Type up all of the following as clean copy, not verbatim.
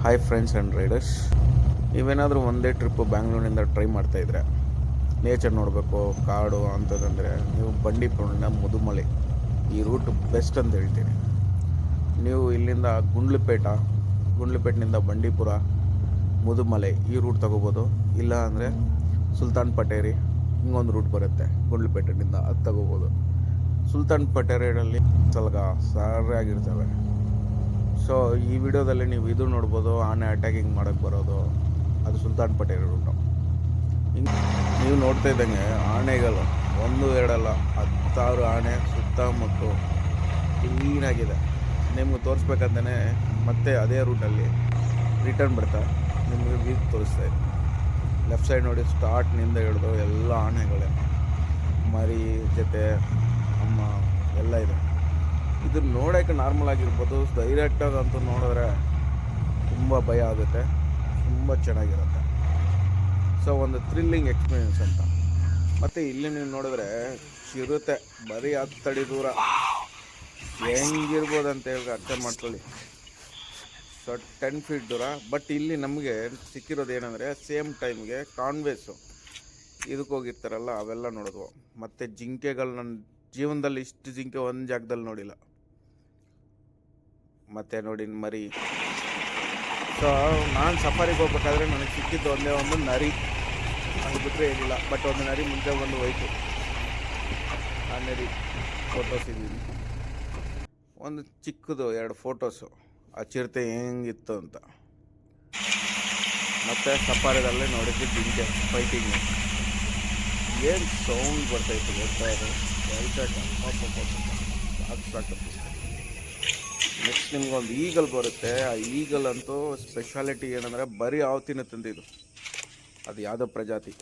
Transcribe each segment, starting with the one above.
Hi friends and Riders, ನೀವೇನಾದರೂ ಒಂದೇ trip ಬ್ಯಾಂಗ್ಳೂರಿನಿಂದ try ಮಾಡ್ತಾಯಿದ್ರೆ, ನೇಚರ್ ನೋಡಬೇಕು, ಕಾಡು ಅಂಥದ್ದಂದರೆ ನೀವು ಬಂಡೀಪುರದಿಂದ ಮುದುಮಲೆ ಈ ರೂಟ್ ಬೆಸ್ಟ್ ಅಂತ ಹೇಳ್ತೀನಿ. ನೀವು ಇಲ್ಲಿಂದ ಗುಂಡ್ಲುಪೇಟೆನಿಂದ ಬಂಡೀಪುರ, ಮುದುಮಲೆ ಈ ರೂಟ್ ತೊಗೋಬೋದು. ಇಲ್ಲ ಅಂದರೆ ಸುಲ್ತಾನ್ ಪಟೇರಿ ಹಿಂಗೊಂದು ರೂಟ್ ಬರುತ್ತೆ ಗುಂಡ್ಲುಪೇಟೆನಿಂದ, ಅದು ತೊಗೋಬೋದು. ಸುಲ್ತಾನ್ ಪಟೇರಿಯಲ್ಲಿ ಸಲ್ಗ ಸರಿಯಾಗಿರ್ತವೆ. ಸೊ ಈ ವಿಡಿಯೋದಲ್ಲಿ ನೀವು ಇದು ನೋಡ್ಬೋದು, ಆನೆ ಅಟ್ಯಾಕಿಂಗ್ ಮಾಡೋಕ್ಕೆ ಬರೋದು, ಅದು ಸುಲ್ತಾನ್ ಪಟೇರಿ ರೂಟು. ಹಿಂಗೆ ನೀವು ನೋಡ್ತಾ ಇದ್ದಂಗೆ ಆನೆಗಳು ಒಂದು ಎರಡಲ್ಲ 10 ಆನೆ ಸುತ್ತಮುತ್ತ ಕ್ಲೀನಾಗಿದೆ. ನಿಮ್ಗೆ ತೋರಿಸ್ಬೇಕಂತಲೇ ಮತ್ತೆ ಅದೇ ರೂಟಲ್ಲಿ ರಿಟರ್ನ್ ಬರ್ತಾ ನಿಮಗೆ ವ್ಯೂ ತೋರಿಸ್ತಾ ಇದೆ. ಲೆಫ್ಟ್ ಸೈಡ್ ನೋಡಿ, ಸ್ಟಾರ್ಟ್ನಿಂದ ಹಿಡಿದು ಎಲ್ಲ ಆನೆಗಳೇ, ಮರಿ ಜೊತೆ ಅಮ್ಮ ಎಲ್ಲ ಇದೆ. ಇದು ನೋಡೋಕ್ಕೆ ನಾರ್ಮಲ್ ಆಗಿರ್ಬೋದು, ಡೈರೆಕ್ಟಾಗಿ ಅಂತೂ ನೋಡಿದ್ರೆ ತುಂಬ ಭಯ ಆಗುತ್ತೆ, ತುಂಬ ಚೆನ್ನಾಗಿರುತ್ತೆ. ಸೊ ಒಂದು ಥ್ರಿಲ್ಲಿಂಗ್ ಎಕ್ಸ್ಪೀರಿಯೆನ್ಸ್ ಅಂತ. ಮತ್ತು ಇಲ್ಲಿ ನೀವು ನೋಡಿದ್ರೆ ಚಿರತೆ ಬರೀ 10 ಅಡಿ ದೂರ ಹೆಂಗಿರ್ಬೋದು ಅಂತ ಹೇಳಿ ಅರ್ಥ ಮಾಡ್ಕೊಳ್ಳಿ. ಸೊ 10 ಫೀಟ್ ದೂರ. ಬಟ್ ಇಲ್ಲಿ ನಮಗೆ ಸಿಕ್ಕಿರೋದು ಏನಂದರೆ ಸೇಮ್ ಟೈಮ್ಗೆ ಕಾನ್ವೇಸು ಇದಕ್ಕೆ ಹೋಗಿರ್ತಾರಲ್ಲ ಅವೆಲ್ಲ ನೋಡಿದ್ವು. ಮತ್ತು ಜಿಂಕೆಗಳು ನನ್ನ ಜೀವನದಲ್ಲಿ ಇಷ್ಟು ಜಿಂಕೆ ಒಂದು ಜಾಗದಲ್ಲಿ ನೋಡಿಲ್ಲ. ಮತ್ತು ನೋಡಿ ಮರಿ. ಸೊ ನಾನು ಸಫಾರಿಗೆ ಹೋಗ್ಬೇಕಾದ್ರೆ ನನಗೆ ಸಿಕ್ಕಿದ್ದು ಒಂದೇ ಒಂದು ನರಿ, ಅದು ಬಿಟ್ಟರೆ ಏನಿಲ್ಲ. ಬಟ್ ಒಂದು ನರಿ ಮುಂಚೆ ಒಂದು ಹೋಯ್ತು, ಆ ನರಿ ಫೋಟೋಸ್ ಇದ್ದೀನಿ. ಒಂದು ಚಿಕ್ಕದು 2 ಫೋಟೋಸು ಆ ಚಿರತೆ ಹೆಂಗಿತ್ತು ಅಂತ. ಮತ್ತು ಸಫಾರಿದಲ್ಲೇ ನೋಡಿದ್ದು ಜಿಂಕೆ ಫೈಟಿಂಗ್, ಏನು ಸೌಂಡ್ ಬರ್ತಾಯಿತ್ತು ಗೊತ್ತಾ, ಅದು ಸಾಕು. ನೆಕ್ಸ್ಟ್ ನಿಮ್ಗೊಂದು ಈಗಲ್ ಬರುತ್ತೆ. ಆ ಈಗಲ್ ಅಂತೂ ಸ್ಪೆಷಾಲಿಟಿ ಏನಂದರೆ ಬರೀ ಆವತ್ತಿನ ತಂದಿದ್ದು, ಅದು ಯಾವುದೋ ಪ್ರಜಾತಿ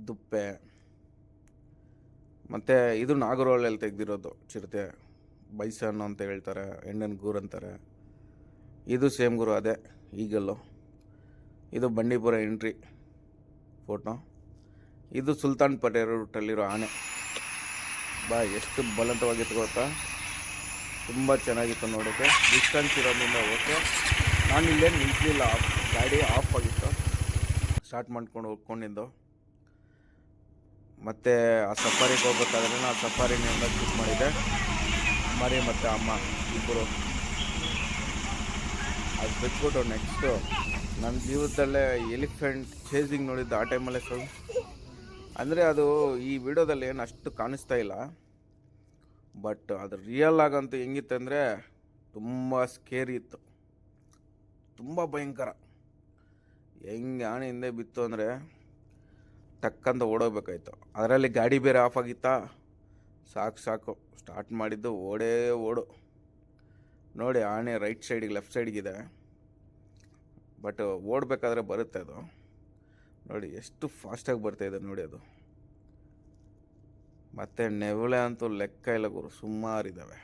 ದುಪ್ಪೆ. ಮತ್ತು ಇದು ನಾಗರೋಳಲ್ಲಿ ತೆಗೆದಿರೋದು ಚಿರತೆ, ಬೈಸನ್ ಅಂತ ಹೇಳ್ತಾರೆ, ಹೆಣ್ಣನ ಗೂರು ಅಂತಾರೆ. ಇದು ಸೇಮ್ ಗುರು, ಅದೇ ಈಗಲ್ಲು. ಇದು ಬಂಡೀಪುರ ಎಂಟ್ರಿ ಫೋಟೋ. ಇದು ಸುಲ್ತಾನ್ ಪಟೇರಿ ರೂಟಲ್ಲಿರೋ ಆನೆ. ಎಷ್ಟು ಬಲವಂತವಾಗಿತ್ತು ಗೊತ್ತಾ, ತುಂಬ ಚೆನ್ನಾಗಿತ್ತು ನೋಡೋಕ್ಕೆ. ಡಿಸ್ಟೆನ್ಸ್ ಇರೋದ್ರಿಂದ ಓಕೆ. ನಾನು ಇಲ್ಲೇ ನಿಂತಿಲ್ಲ, ಗಾಡಿ ಆಫ್ ಆಗಿತ್ತು, ಸ್ಟಾರ್ಟ್ ಮಾಡ್ಕೊಂಡು ಹೋಗ್ಕೊಂಡಿದ್ದು. ಮತ್ತು ಆ ಸಫಾರಿಗೆ ಹೋಗ್ಬೇಕಾದ್ರೆ ನಾನು ಸಫಾರಿನಿಂದ ಶೂಟ್ ಮಾಡಿದ್ದೆ, ಮರಿ ಮತ್ತು ಅಮ್ಮ ಇಬ್ಬರು. ಅದು ಬಿಟ್ಬಿಟ್ಟು ನೆಕ್ಸ್ಟು ನನ್ನ ಜೀವನದಲ್ಲೇ ಎಲಿಫೆಂಟ್ ಚೇಸಿಂಗ್ ನೋಡಿದ್ದು ಆ ಟೈಮಲ್ಲೇ. ಅಂದರೆ ಅದು ಈ ವಿಡಿಯೋದಲ್ಲಿ ಏನು ಅಷ್ಟು ಕಾಣಿಸ್ತಾ ಇಲ್ಲ, ಬಟ್ ಅದು ರಿಯಲ್ ಆಗಂತೂ ಹೆಂಗಿತ್ತಂದರೆ ತುಂಬ ಸ್ಕೇರಿ ಇತ್ತು, ತುಂಬ ಭಯಂಕರ. ಹೆಂಗೆ ಆನೆ ಹಿಂದೆ ಬಿತ್ತು ಅಂದರೆ ಟಕ್ಕಂತ ಓಡೋಗ್ಬೇಕಾಯ್ತು. ಅದರಲ್ಲಿ ಗಾಡಿ ಬೇರೆ ಆಫ್ ಆಗಿತ್ತಾ, ಸಾಕು ಸ್ಟಾರ್ಟ್ ಮಾಡಿದ್ದು ಓಡು. ನೋಡಿ ಆನೆ ರೈಟ್ ಸೈಡಿಗೆ ಲೆಫ್ಟ್ ಸೈಡಿಗಿದೆ, ಬಟ್ ಓಡಬೇಕಾದ್ರೆ ಬರುತ್ತೆ ಅದು. ನೋಡಿ ಎಷ್ಟು ಫಾಸ್ಟಾಗಿ ಬರ್ತಾಯಿದೆ ನೋಡಿ ಅದು. ಮತ್ತು ನೆವಳೆ ಅಂತೂ ಲೆಕ್ಕ ಇಲ್ಲ ಗುರು, ಸುಮಾರಿದ್ದಾವೆ.